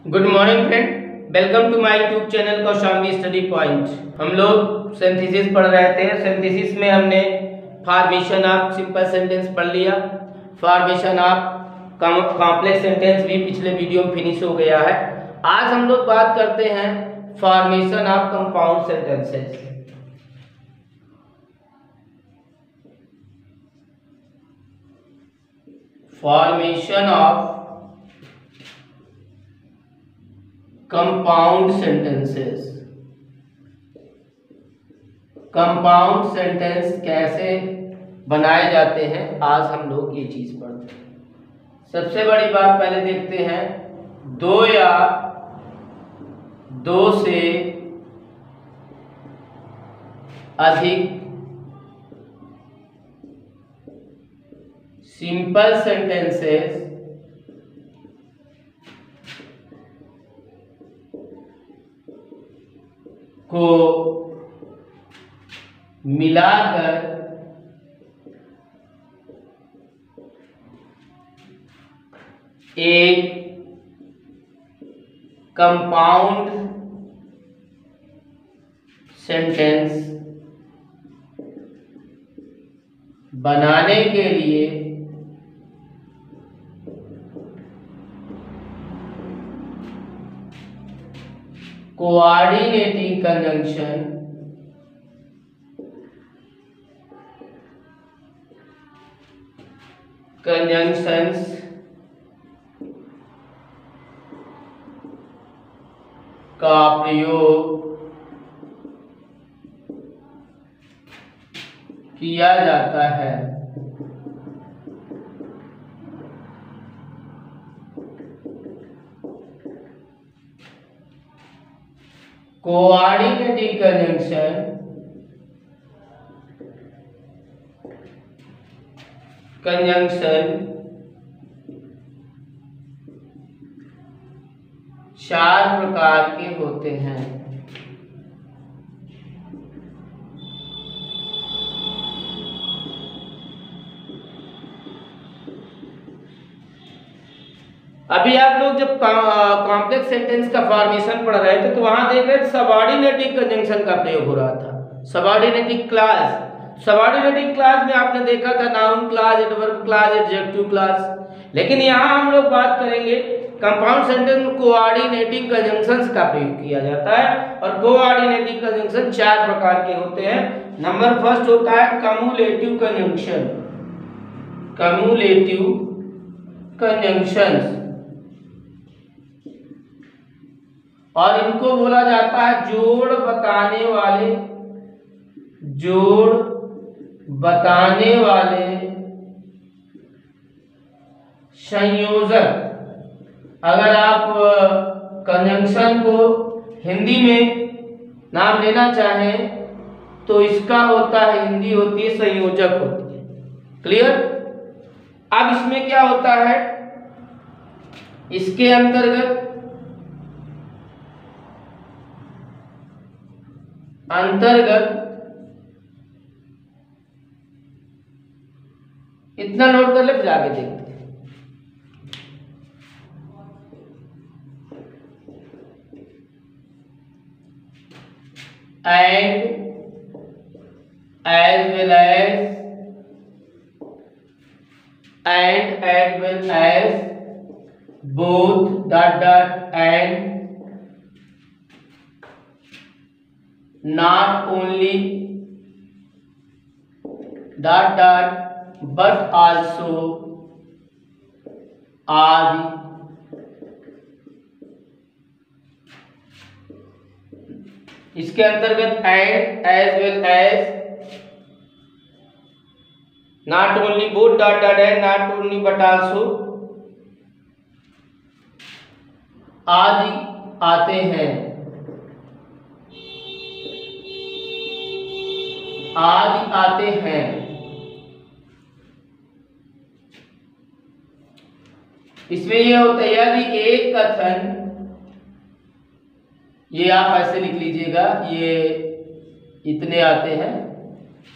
Good morning friend, welcome to my YouTube channel Kaushambi study point. हम लोग synthesis पढ़ रहे थे। सिंथेसिस में हमने फॉर्मेशन ऑफ सिंपल सेंटेंस पढ़ लिया। फॉर्मेशन ऑफ कॉम्प्लेक्स सेंटेंस भी पिछले वीडियो में फिनिश हो गया है। आज हम लोग बात करते हैं formation of compound sentences. Formation of compound sentences. Compound sentence कैसे बनाए जाते हैं, आज हम लोग ये चीज पढ़ते हैं। सबसे बड़ी बात पहले देखते हैं, दो या दो से अधिक सिंपल सेंटेंसेस को मिलाकर एक कंपाउंड सेंटेंस बनाने के लिए कोऑर्डिनेटिंग कंजंक्शंस का प्रयोग किया जाता है। कोऑर्डिनेटिंग कंजंक्शन चार प्रकार के होते हैं। अभी आप लोग जब कॉम्प्लेक्स सेंटेंस का फॉर्मेशन पढ़ रहे थे तो वहां देख रहे थे सबऑर्डिनेटिंग कंजंक्शन का प्रयोग हो रहा था। सबऑर्डिनेटिंग क्लास, सबऑर्डिनेटिंग क्लास में आपने देखा था noun class, adverb class, adjective class. लेकिन यहाँ हम लोग बात करेंगे कंपाउंड सेंटेंस में कोऑर्डिनेटिंग कंजंक्शंस का प्रयोग किया जाता है। और कोऑर्डिनेटिंग कंजंक्शन चार प्रकार के होते हैं। नंबर फर्स्ट होता है कम्युलेटिव कंजंक्शन। कम्युलेटिव कंजंक्शंस, और इनको बोला जाता है जोड़ बताने वाले संयोजक। अगर आप कंजंक्शन को हिंदी में नाम लेना चाहें तो इसका होता है, हिंदी होती है संयोजक होती है। क्लियर? अब इसमें क्या होता है, इसके अंतर्गत इतना नोट कर ले, फिर आगे देखते हैं। and as well as both and not only but also आदि। इसके अंतर्गत and, as well as, not only, both and, not only but also आदि आते हैं। आदि आते हैं। इसमें यह होता है, यदि एक कथन, ये आप ऐसे लिख लीजिएगा, ये इतने आते हैं।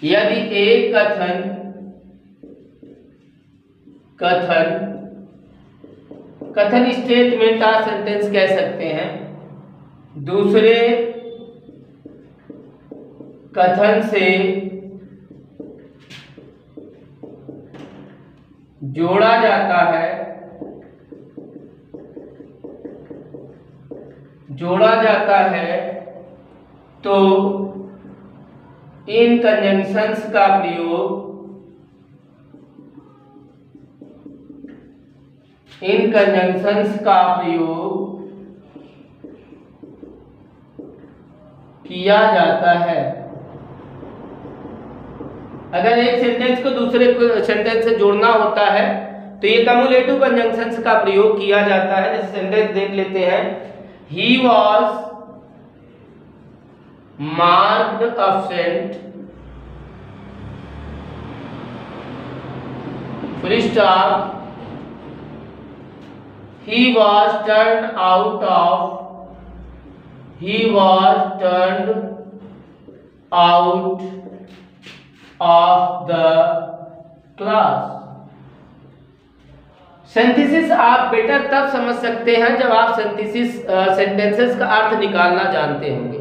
यदि एक कथन कथन स्टेटमेंट और सेंटेंस कह सकते हैं। दूसरे कथन से जोड़ा जाता है, तो इन कंजंक्शंस का प्रयोग किया जाता है। अगर एक सेंटेंस को दूसरे सेंटेंस से जोड़ना होता है तो ये कम्युलेटिव कंजंक्शंस का प्रयोग किया जाता है। जैसे सेंटेंस देख लेते हैं, he was marked absent, full stop, he was turned out of the class। Synthesis आप बेटर तब समझ सकते हैं जब आप सेंटेंसेस का अर्थ निकालना जानते होंगे।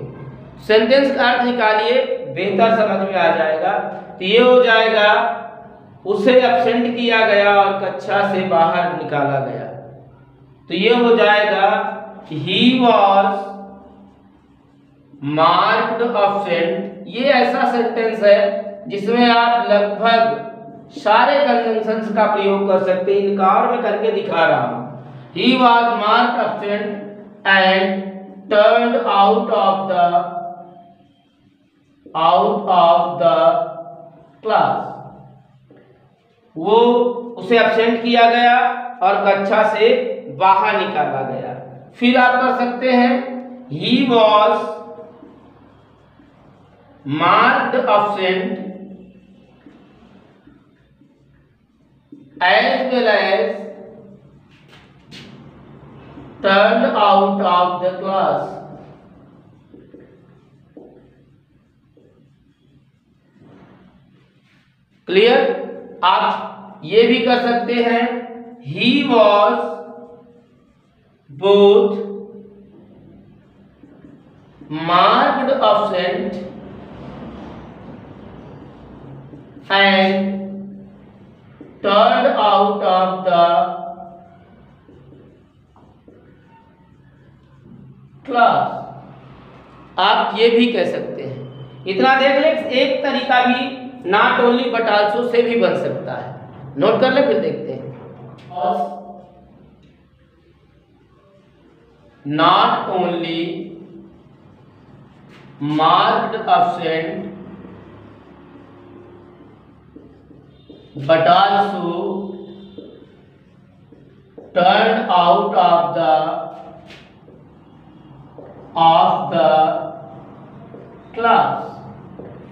सेंटेंस का अर्थ निकालिए, बेहतर समझ में आ जाएगा। तो ये हो जाएगा, उसे एब्सेंट किया गया और कक्षा से बाहर निकाला गया। तो ये हो जाएगा, ही वॉज मार्क्ड एब्सेंट। ये ऐसा सेंटेंस है जिसमें आप लगभग सारे कंजंक्शंस का प्रयोग कर सकते हैं। इनका और मैं करके दिखा रहा हूं। He was marked absent and turned out of the class. वो उसे एब्सेंट किया गया और कक्षा से बाहर निकाला गया। फिर आप कर सकते हैं, he was marked absent as well as turned out of the class। Clear? आप ये भी कर सकते हैं, he was both marked absent and turned out of the class। आप ये भी कह सकते हैं। इतना देख ले, एक तरीका भी not only but also say भी बन सकता है। नोट कर ले, फिर देखते हैं। Not only marked absent but also turned out of the class।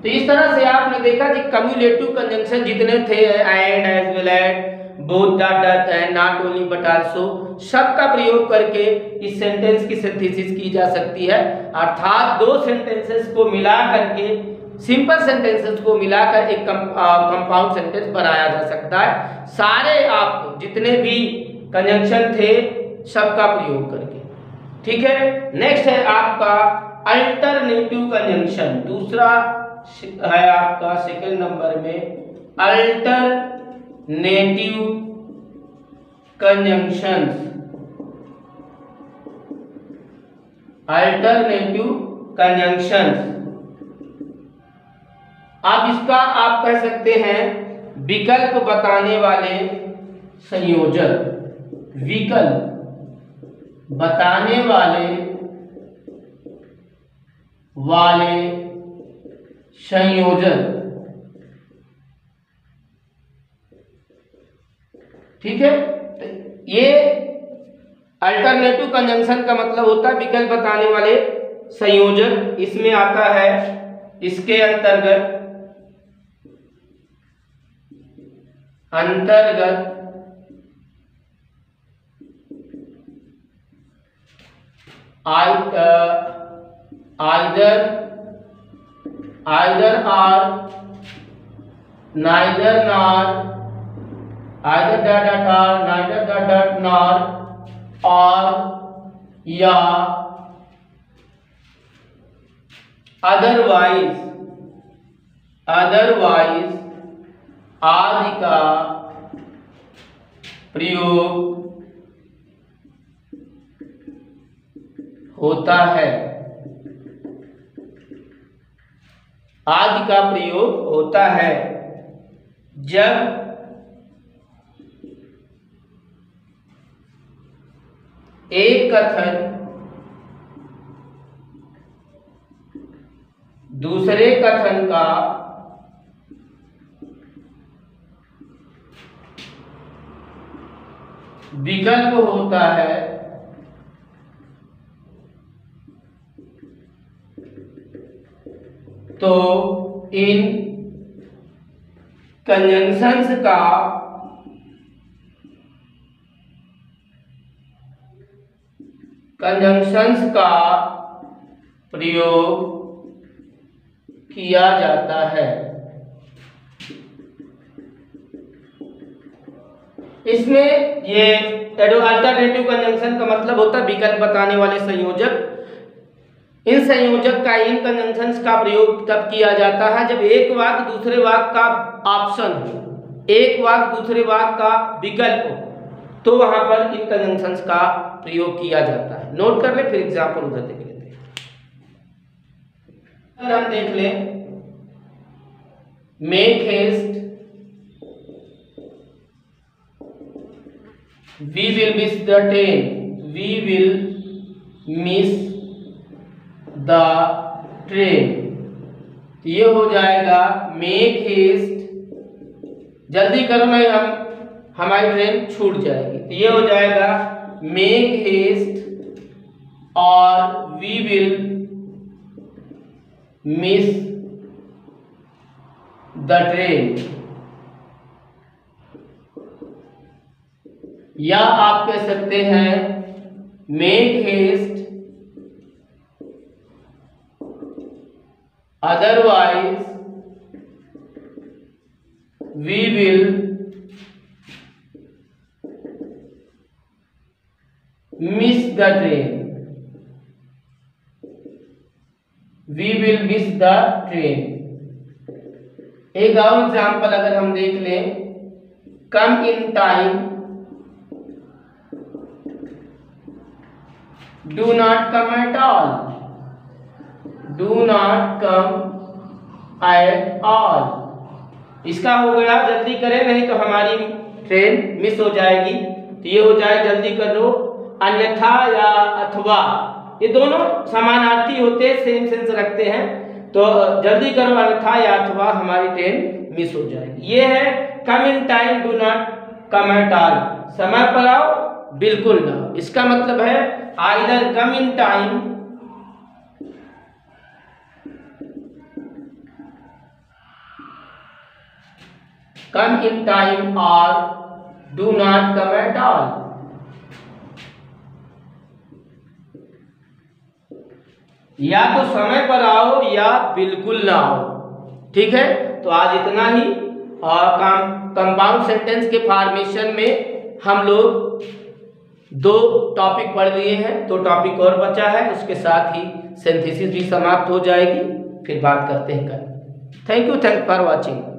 तो इस तरह से आपने देखा कि कम्युलेटिव कंजंक्शन जितने थे, and, as well as, both, dot and, not only but also, सबका प्रयोग करके इस सेंटेंस की सिंथेसिस की जा सकती है। अर्थात दो सेंटेंसेस को मिला करके, सिंपल सेंटेंसेस को मिलाकर एक कंपाउंड सेंटेंस बनाया जा सकता है, सारे आप जितने भी कंजंक्शन थे सबका प्रयोग करके। ठीक है, नेक्स्ट है आपका अल्टरनेटिव कंजंक्शन। दूसरा है आपका सेकंड नंबर में अल्टरनेटिव कंजंक्शंस। अल्टरनेटिव कंजंक्शंस आप इसका आप कह सकते हैं विकल्प बताने वाले संयोजक। विकल्प बताने वाले संयोजक। ठीक है, तो ये अल्टरनेटिव कंजंक्शन का मतलब होता है विकल्प बताने वाले संयोजक। इसमें आता है, इसके अंतर्गत either or, neither nor, either dot dot or, neither dot dot nor, और या अदरवाइज आदि का प्रयोग होता है। आदि का प्रयोग होता है जब एक कथन दूसरे कथन का विकल्प होता है, तो इन कंजंक्शंस का प्रयोग किया जाता है। इसमें ये अल्टरनेटिव कंजंक्शन का मतलब होता है विकल्प बताने वाले संयोजक। इन संयोजक का इन कंजंक्शंस का प्रयोग तब किया जाता है जब एक वाक्य दूसरे वाक्य का ऑप्शन हो, एक वाक्य दूसरे वाक्य का विकल्प हो, तो वहां पर इन कंजंक्शंस का प्रयोग किया जाता है। नोट कर ले, फिर एग्जाम्पल उधर देख लेते हैं। अगर हम देख लें make haste, we will miss the train, we will miss the train, तो ये हो जाएगा मेक हेस्ट, जल्दी करो नहीं हमारी ट्रेन छूट जाएगी, तो ये हो जाएगा मेक हेस्ट और we will miss the train. या आप कह सकते हैं make haste otherwise we will miss the train, we will miss the train. एक और एग्जाम्पल अगर हम देख लें, come in time, do not come at all, do not come at all. इसका हो गया जल्दी करें नहीं तो हमारी ट्रेन मिस हो जाएगी, तो ये हो जाए जल्दी कर लो। अन्यथा या अथवा, ये दोनों समानार्थी होते हैं, सेम सेंस रखते हैं, तो जल्दी करो अन्यथा या अथवा हमारी ट्रेन मिस हो जाएगी। ये है come in time, do not come at all, समय पर आओ बिल्कुल ना। इसका मतलब है आइदर कम इन टाइम और do not come at all. या तो समय पर आओ या बिल्कुल ना आओ। ठीक है, तो आज इतना ही। और कंपाउंड सेंटेंस के फॉर्मेशन में हम लोग 2 टॉपिक पढ़ लिए हैं, 2 टॉपिक और बचा है, उसके साथ ही सिंथेसिस भी समाप्त हो जाएगी। फिर बात करते हैं कल। Thank you for watching.